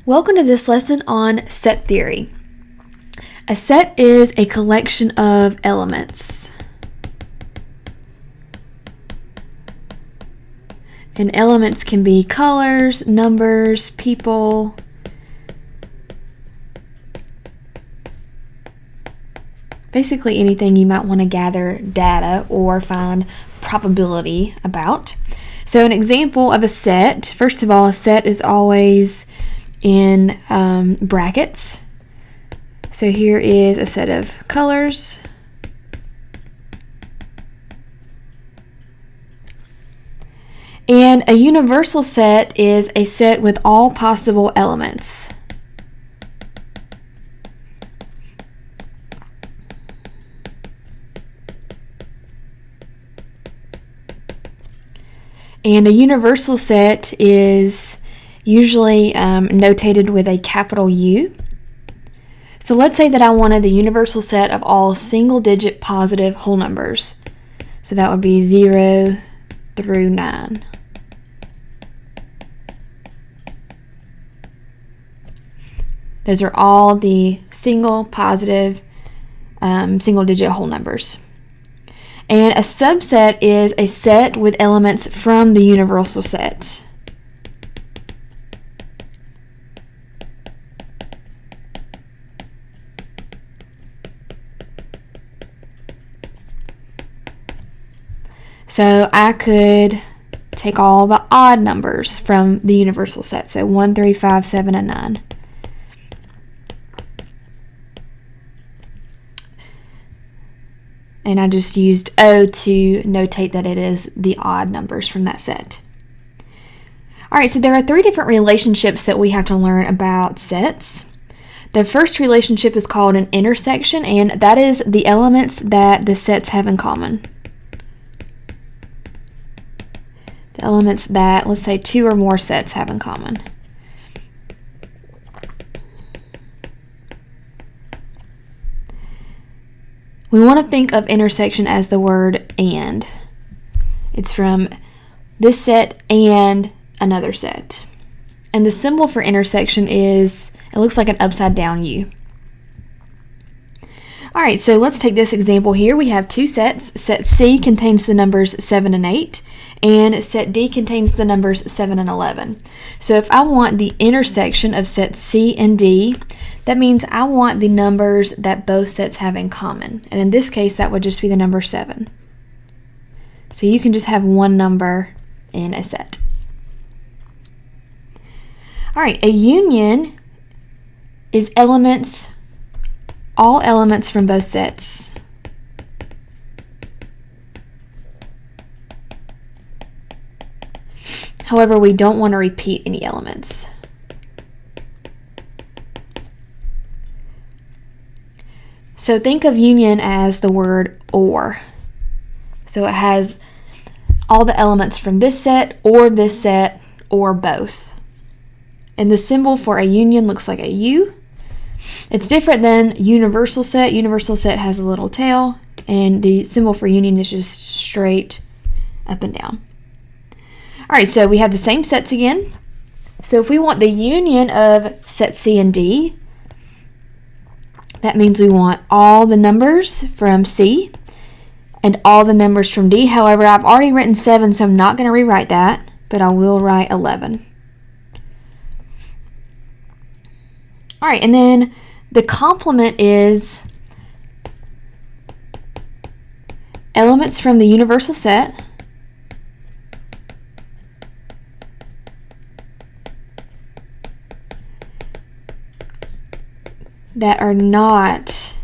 Welcome to this lesson on set theory. A set is a collection of elements. And elements can be colors, numbers, people. Basically anything you might want to gather data or find probability about. So an example of a set, first of all, a set is always in brackets. So here is a set of colors. And a universal set is a set with all possible elements. And a universal set is usually notated with a capital U. So let's say that I wanted the universal set of all single-digit positive whole numbers. So that would be 0 through 9. Those are all the single positive single-digit whole numbers. And a subset is a set with elements from the universal set. So I could take all the odd numbers from the universal set. So 1, 3, 5, 7, and 9. And I just used O to notate that it is the odd numbers from that set. All right, so there are 3 different relationships that we have to learn about sets. The first relationship is called an intersection, and that is the elements that the sets have in common. The elements that, let's say, 2 or more sets have in common. We want to think of intersection as the word and. It's from this set and another set. And the symbol for intersection is, it looks like an upside down U. All right, so let's take this example here. We have 2 sets. Set C contains the numbers 7 and 8, and set D contains the numbers 7 and 11. So if I want the intersection of sets C and D, that means I want the numbers that both sets have in common. And in this case, that would just be the number 7. So you can just have one number in a set. All right, a union is elements, all elements from both sets. However, we don't want to repeat any elements. So think of union as the word or. So it has all the elements from this set, or both. And the symbol for a union looks like a U. It's different than universal set. Universal set has a little tail, and the symbol for union is just straight up and down. All right, so we have the same sets again. So if we want the union of set C and D, that means we want all the numbers from C and all the numbers from D. However, I've already written 7, so I'm not going to rewrite that, but I will write 11. All right, and then the complement is elements from the universal set that are not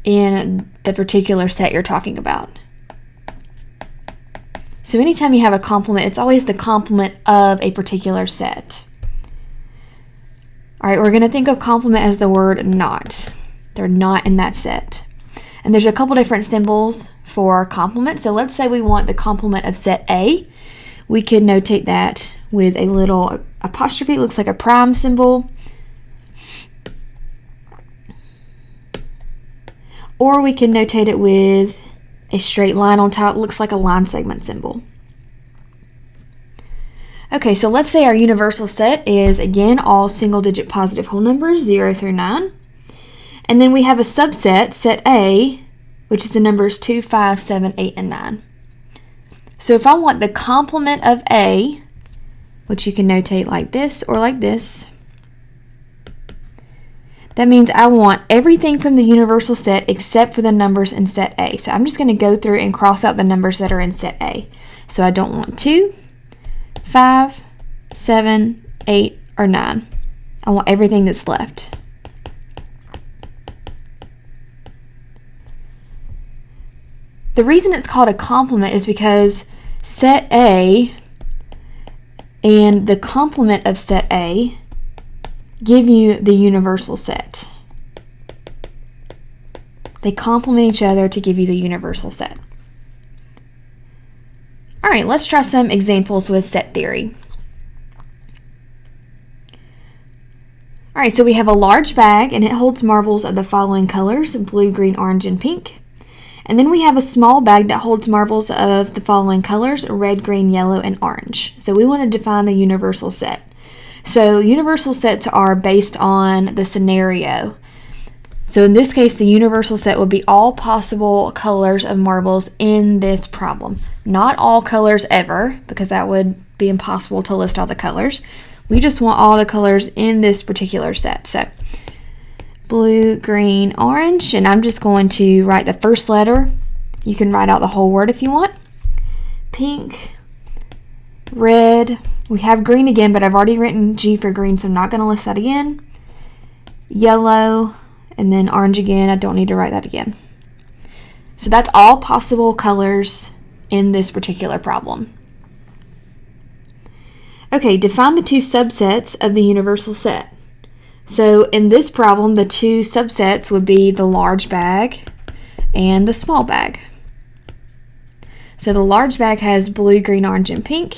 in the particular set you're talking about. So anytime you have a complement, it's always the complement of a particular set. All right, we're going to think of complement as the word not. They're not in that set. And there's a couple different symbols for complement. So let's say we want the complement of set A. We could notate that with a little apostrophe. It looks like a prime symbol. Or we can notate it with a straight line on top. It looks like a line segment symbol. Okay, so let's say our universal set is, again, all single-digit positive whole numbers, 0 through 9. And then we have a subset, set A, which is the numbers 2, 5, 7, 8, and 9. So if I want the complement of A, which you can notate like this or like this, that means I want everything from the universal set except for the numbers in set A. So I'm just going to go through and cross out the numbers that are in set A. So I don't want 2, 5, 7, 8, or 9. I want everything that's left. The reason it's called a complement is because set A and the complement of set A give you the universal set. They complement each other to give you the universal set. All right, let's try some examples with set theory. All right, so we have a large bag and it holds marbles of the following colors: blue, green, orange, and pink. And then we have a small bag that holds marbles of the following colors: red, green, yellow, and orange. So we want to define the universal set. So universal sets are based on the scenario. So in this case, the universal set would be all possible colors of marbles in this problem. Not all colors ever, because that would be impossible to list all the colors. We just want all the colors in this particular set. So blue, green, orange, and I'm just going to write the first letter. You can write out the whole word if you want. Pink, red, we have green again, but I've already written G for green, so I'm not going to list that again. Yellow, and then orange again. I don't need to write that again. So that's all possible colors in this particular problem. Okay, define the two subsets of the universal set. So in this problem, the two subsets would be the large bag and the small bag. So the large bag has blue, green, orange, and pink.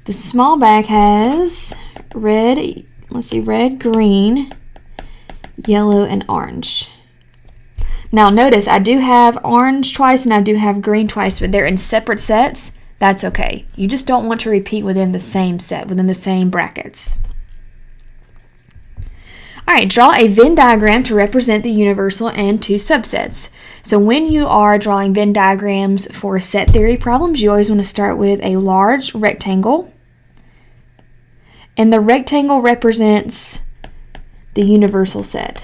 The small bag has red, red, green, yellow, and orange. Now notice I do have orange twice and I do have green twice, but they're in separate sets. That's okay. You just don't want to repeat within the same set, within the same brackets. All right, draw a Venn diagram to represent the universal and two subsets. So when you are drawing Venn diagrams for set theory problems, you always want to start with a large rectangle. And the rectangle represents the universal set.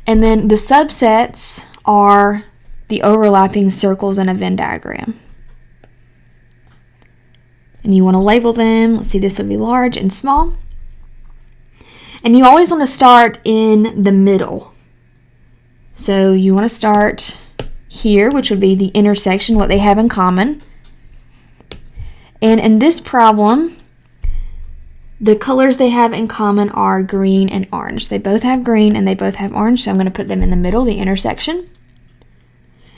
And then the subsets are the overlapping circles in a Venn diagram. And you want to label them. Let's see, this would be large and small. And you always want to start in the middle. So you want to start here, which would be the intersection, what they have in common. And in this problem, the colors they have in common are green and orange. They both have green and they both have orange, so I'm going to put them in the middle, the intersection.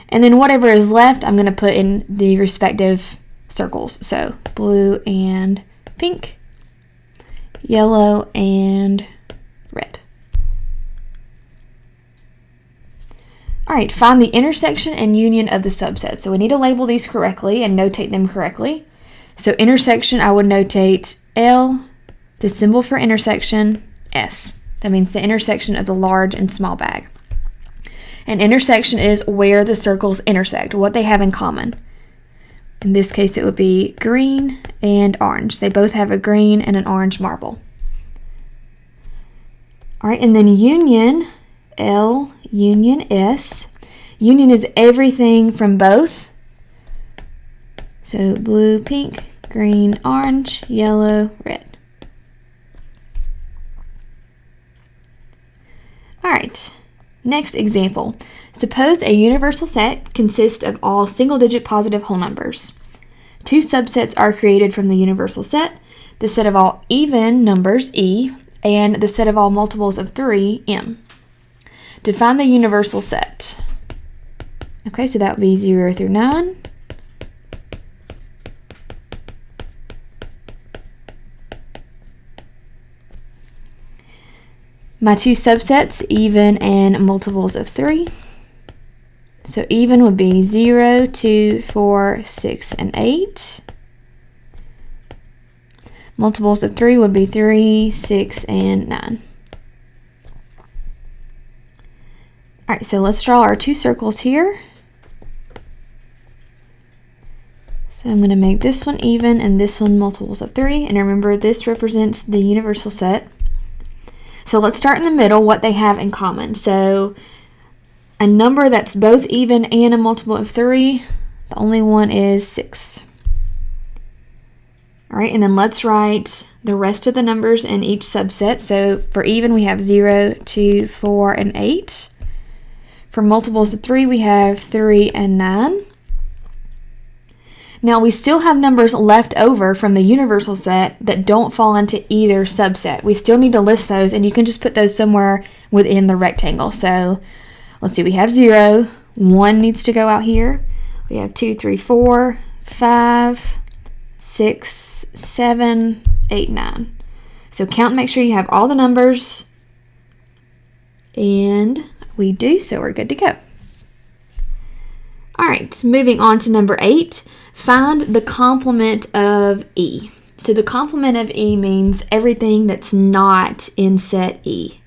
And then whatever is left, I'm going to put in the respective circles. So blue and pink, yellow and red. All right, find the intersection and union of the subsets. So we need to label these correctly and notate them correctly. So intersection, I would notate L, the symbol for intersection, S. That means the intersection of the large and small bag. An intersection is where the circles intersect, what they have in common. In this case, it would be green and orange. They both have a green and an orange marble. All right, and then union, L, union, S. Union is everything from both. So blue, pink, green, orange, yellow, red. All right, next example. Suppose a universal set consists of all single-digit positive whole numbers. Two subsets are created from the universal set: the set of all even numbers, E, and the set of all multiples of 3, M. Define the universal set. Okay, so that would be 0 through 9. My two subsets, even and multiples of 3. So even would be 0, 2, 4, 6, and 8. Multiples of 3 would be 3, 6, and 9. All right, so let's draw our two circles here. So I'm going to make this one even and this one multiples of 3. And remember, this represents the universal set. So let's start in the middle, what they have in common. So a number that's both even and a multiple of 3, the only one is 6. All right, and then let's write the rest of the numbers in each subset. So for even, we have 0, 2, 4, and 8. For multiples of 3, we have 3 and 9. Now we still have numbers left over from the universal set that don't fall into either subset. We still need to list those, and you can just put those somewhere within the rectangle. So let's see, we have 0, 1 needs to go out here. We have 2, 3, 4, 5, 6, 7, 8, 9. So count and make sure you have all the numbers, and we do, so we're good to go. All right, moving on to number 8, find the complement of E. So the complement of E means everything that's not in set E.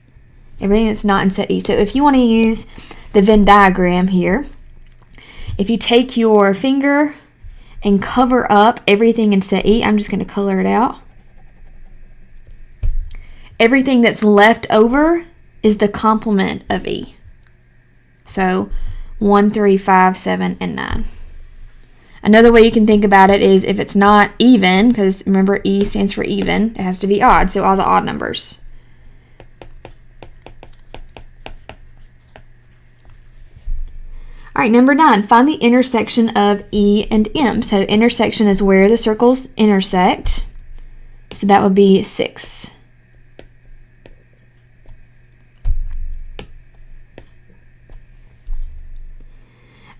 Everything that's not in set E. So if you want to use the Venn diagram here, if you take your finger and cover up everything in set E, I'm just going to color it out. Everything that's left over is the complement of E. So 1, 3, 5, 7, and 9. Another way you can think about it is if it's not even, because remember E stands for even, it has to be odd, so all the odd numbers. All right, number 9, find the intersection of E and M. So intersection is where the circles intersect. So that would be 6.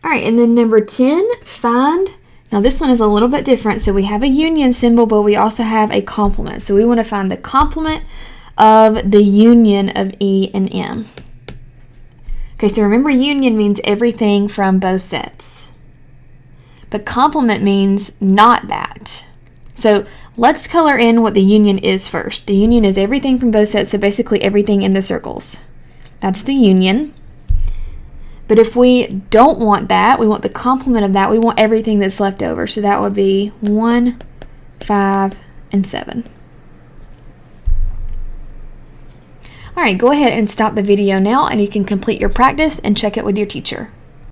All right, and then number 10, find, now this one is a little bit different. So we have a union symbol, but we also have a complement. So we want to find the complement of the union of E and M. Okay, so remember, union means everything from both sets. But complement means not that. So let's color in what the union is first. The union is everything from both sets, so basically everything in the circles. That's the union. But if we don't want that, we want the complement of that, we want everything that's left over. So that would be 1, 5, and 7. All right, go ahead and stop the video now, and you can complete your practice and check it with your teacher.